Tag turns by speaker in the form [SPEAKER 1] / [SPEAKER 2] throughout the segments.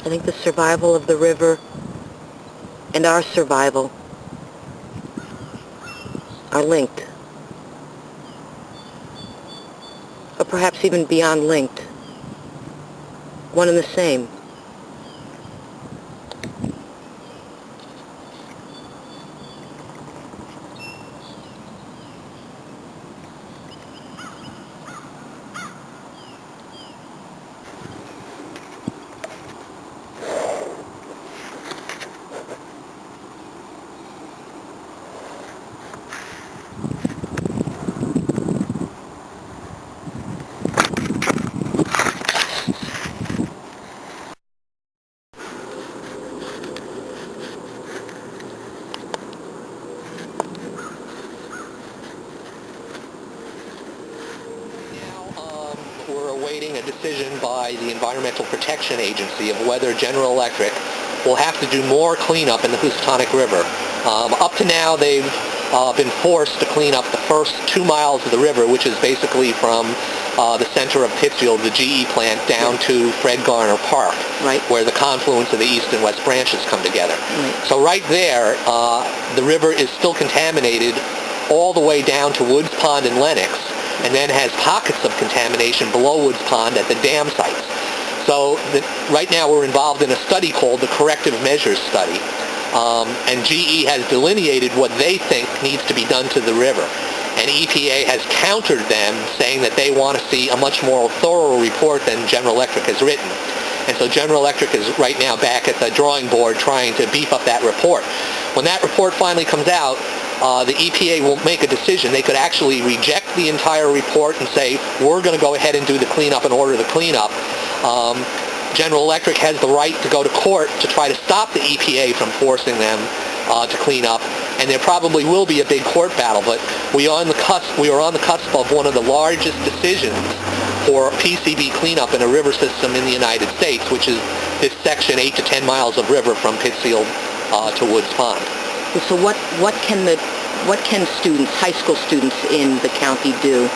[SPEAKER 1] I think the survival of the river and our survival are linked, or perhaps even beyond linked, one and the same.
[SPEAKER 2] We're awaiting a decision by the Environmental Protection Agency of whether General Electric will have to do more cleanup in the Housatonic River. Up to now, they've been forced to clean up the first 2 miles of the river, which is basically from the center of Pittsfield, the GE plant, down to Fred Garner Park,
[SPEAKER 1] Right.
[SPEAKER 2] where the confluence of the east and west branches come together.
[SPEAKER 1] Right.
[SPEAKER 2] So right there, the river is still contaminated all the way down to Woods Pond and Lenox, and then has pockets of contamination below Woods Pond at the dam sites. So right now we're involved in a study called the Corrective Measures Study, and GE has delineated what they think needs to be done to the river. And EPA has countered them, saying that they want to see a much more thorough report than General Electric has written. And so General Electric is right now back at the drawing board trying to beef up that report. When that report finally comes out, the EPA will make a decision. They could actually reject the entire report and say, we're going to go ahead and do the cleanup and order the cleanup. General Electric has the right to go to court to try to stop the EPA from forcing them to clean up, and there probably will be a big court battle, but we are on the cusp of one of the largest decisions for PCB cleanup in a river system in the United States, which is this section 8 to 10 miles of river from Pittsfield to Woods Pond.
[SPEAKER 1] So what can students, high school students in the county do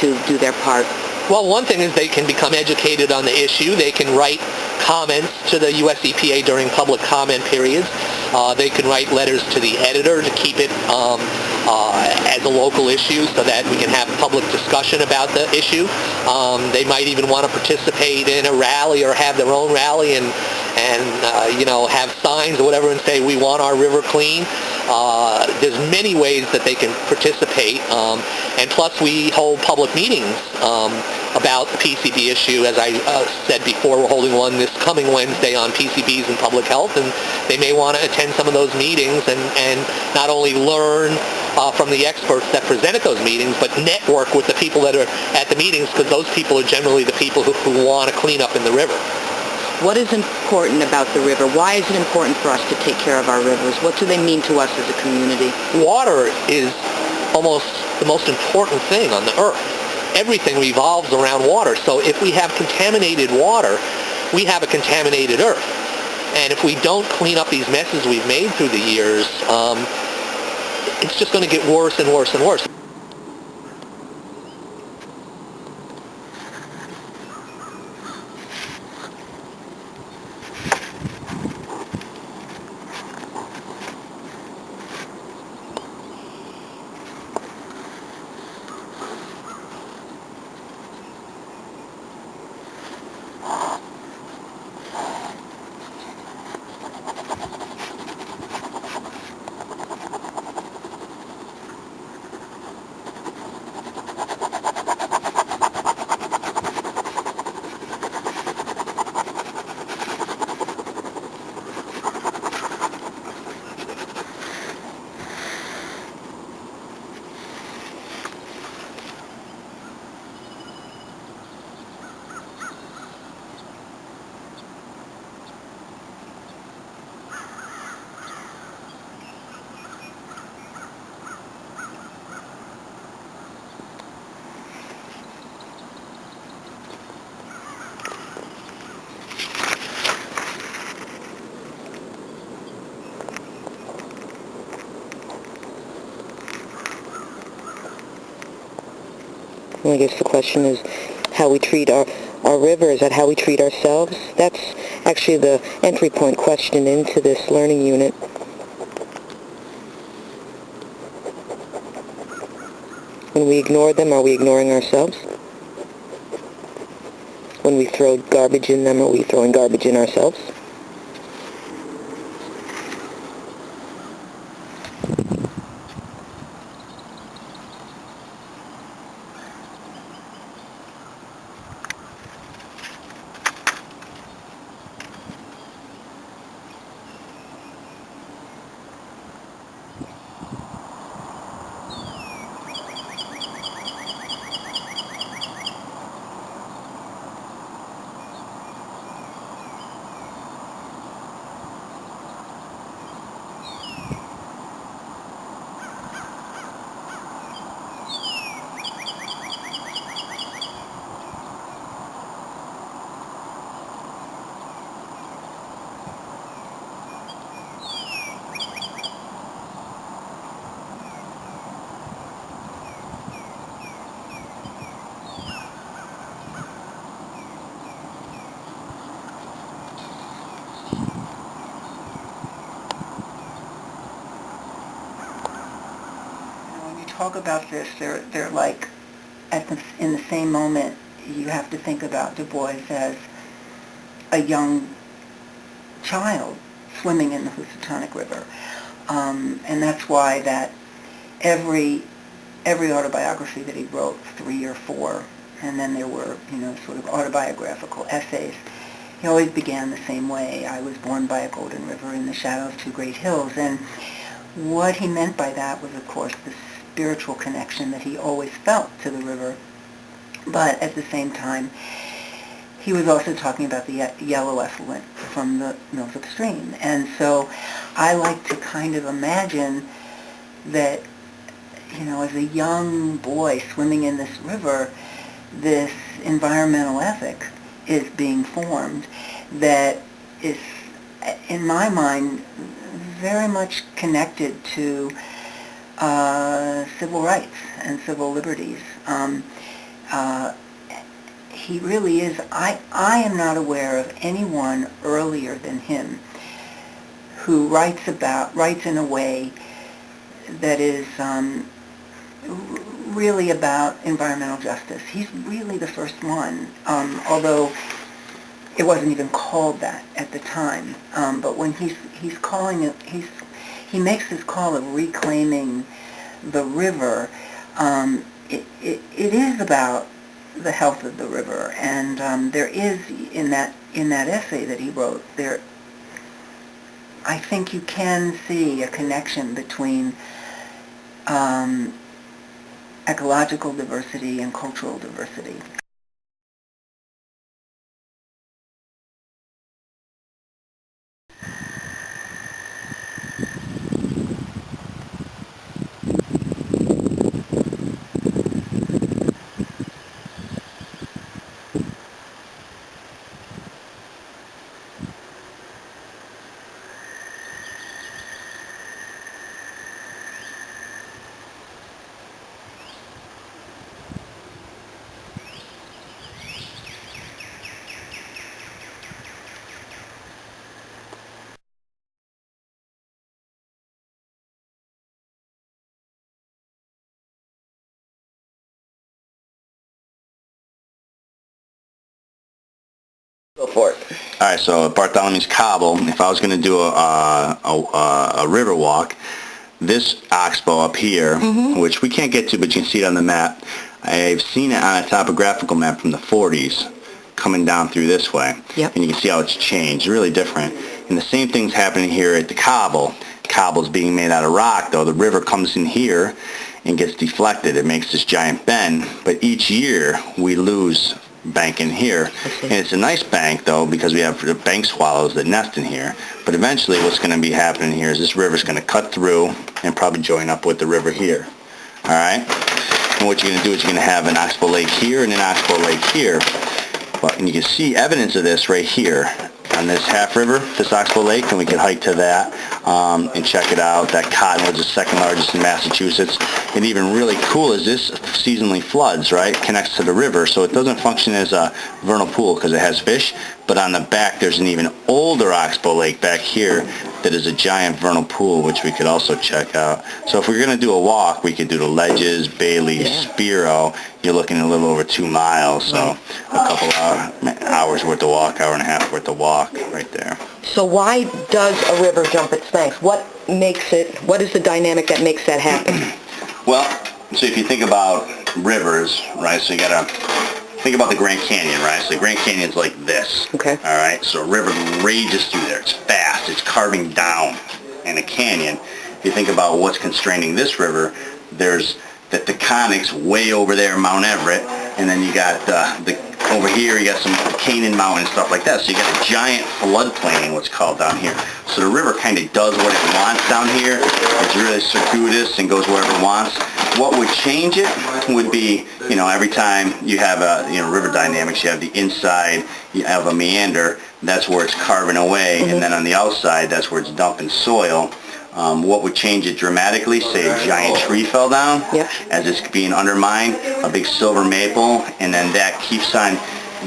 [SPEAKER 1] to do their part?
[SPEAKER 2] Well, one thing is they can become educated on the issue. They can write comments to the US EPA during public comment periods. They can write letters to the editor to keep it as a local issue so that we can have public discussion about the issue. They might even want to participate in a rally or have their own rally and have signs or whatever and say, we want our river clean. There's many ways that they can participate, and plus we hold public meetings about the PCB issue. As I said before, we're holding one this coming Wednesday on PCBs and public health, and they may want to attend some of those meetings and not only learn from the experts that present at those meetings, but network with the people that are at the meetings, because those people are generally the people who want to clean up in the river.
[SPEAKER 1] What is important about the river? Why is it important for us to take care of our rivers? What do they mean to us as a community?
[SPEAKER 2] Water is almost the most important thing on the earth. Everything revolves around water. So if we have contaminated water, we have a contaminated earth. And if we don't clean up these messes we've made through the years, it's just going to get worse and worse and worse.
[SPEAKER 1] I guess the question is how we treat our river? Is that how we treat ourselves? That's actually the entry point question into this learning unit. When we ignore them, are we ignoring ourselves? When we throw garbage in them, are we throwing garbage in ourselves? When you talk about this, they're like in the same moment. You have to think about Du Bois as a young child swimming in the Housatonic River, and that's why that every autobiography that he wrote, 3 or 4, and then there were sort of autobiographical essays. He always began the same way. I was born by a golden river in the shadow of 2 great hills, and what he meant by that was, of course, the spiritual connection that he always felt to the river, but at the same time, he was also talking about the yellow effluent from the mills upstream. And so I like to kind of imagine that, as a young boy swimming in this river, this environmental ethic is being formed that is, in my mind, very much connected to civil rights and civil liberties. He really is. I am not aware of anyone earlier than him who writes in a way that is really about environmental justice. He's really the first one, although it wasn't even called that at the time. But when he's calling it, he makes this call of reclaiming the river. It is about the health of the river, and there is in that essay that he wrote there. I think you can see a connection between ecological diversity and cultural diversity. Go for it.
[SPEAKER 3] All right, so Bartholomew's Cobble, if I was going to do a river walk, this oxbow up here, which we can't get to, but you can see it on the map, I've seen it on a topographical map from the 40s coming down through this way.
[SPEAKER 1] Yep.
[SPEAKER 3] And you can see how it's changed, really different. And the same thing's happening here at the Cobble. Cobble's being made out of rock, though. The river comes in here and gets deflected. It makes this giant bend, but each year we lose bank in here, and it's a nice bank though because we have bank swallows that nest in here, but eventually what's going to be happening here is this river's going to cut through and probably join up with the river here. Alright, and what you're going to do is you're going to have an oxbow lake here and an oxbow lake here, and you can see evidence of this right here on this half river, this Oxbow Lake, and we could hike to that and check it out. That cottonwood's the second largest in Massachusetts. And even really cool is this seasonally floods, right? Connects to the river, so it doesn't function as a vernal pool because it has fish, but on the back there's an even older Oxbow Lake back here that is a giant vernal pool, which we could also check out. So if we're going to do a walk, we could do the Ledges, Bailey, Spiro. You're looking at a little over 2 miles, so a couple hours worth of walk, hour and a half worth of walk right there.
[SPEAKER 4] So why does a river jump its banks? What is the dynamic that makes that happen?
[SPEAKER 3] Well, so if you think about rivers, right, so you got to think about the Grand Canyon, right? So the Grand Canyon's like this.
[SPEAKER 4] Okay.
[SPEAKER 3] All right, so a river rages through there. It's fast. It's carving down in a canyon. If you think about what's constraining this river, there's the tectonics way over there, Mount Everett, and then you got over here, you got some Canaan Mountain and stuff like that. So you got a giant floodplain, what's called down here. So the river kind of does what it wants down here. It's really circuitous and goes wherever it wants. What would change it would be, every time you have river dynamics, you have the inside, you have a meander, that's where it's carving away, and then on the outside, that's where it's dumping soil. What would change it dramatically, say a giant tree fell down as it's being undermined, a big silver maple, and then that keeps on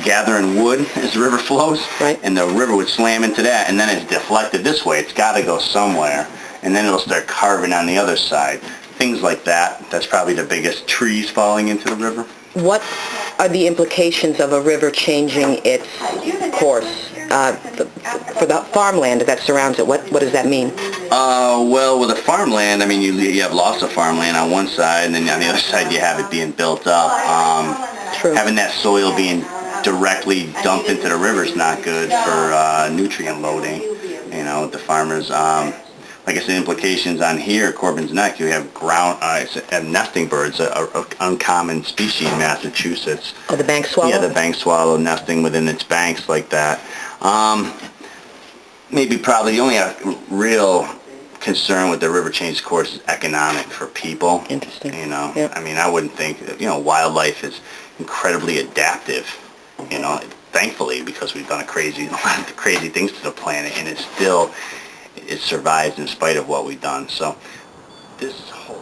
[SPEAKER 3] gathering wood as the river flows, and the river would slam into that, and then it's deflected this way. It's got to go somewhere, and then it'll start carving on the other side. Things like that. That's probably the biggest. Trees falling into the river.
[SPEAKER 4] What are the implications of a river changing its course for the farmland that surrounds it? What does that mean?
[SPEAKER 3] Well, with the farmland, I mean, you have lots of farmland on one side, and then on the other side you have it being built up.
[SPEAKER 4] True.
[SPEAKER 3] Having that soil being directly dumped into the river is not good for nutrient loading. The farmers. Like I said, implications on here, Corbin's Neck, you have nesting birds, an uncommon species in Massachusetts.
[SPEAKER 4] Oh, the bank swallow?
[SPEAKER 3] Yeah, the bank swallow nesting within its banks like that. Probably the only real concern with the river change course is economic for people.
[SPEAKER 4] Interesting.
[SPEAKER 3] I mean, I wouldn't think, wildlife is incredibly adaptive, thankfully, because we've done a lot of crazy things to the planet, and it survives in spite of what we've done. So this whole